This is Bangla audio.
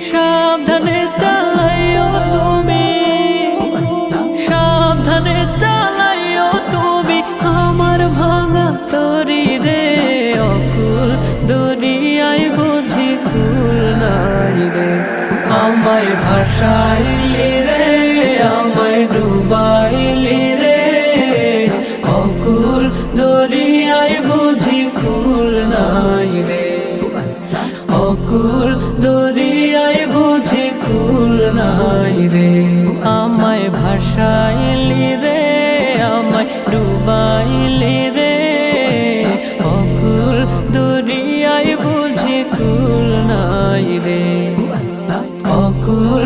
সাবধানে চালাইও তুমি, সাবধানে চালাইও তুমি আমার ভাঙা তরি রে। অকুল দুনিয়ায় বুঝি কুল নাই রে। আমায় ভাসাইলি রে, আমায় ডুবাইলি রে। অকুল দরিয়ায় বুঝি কুল নাই রে। অকুল দরিয়ায় বুঝি কুল নাই রে। আমায় ভাসাইলি রে, আমায় ডুবাইলি রে। অকুল দরিয়ায় বুঝি কুল নাই রে। অকুল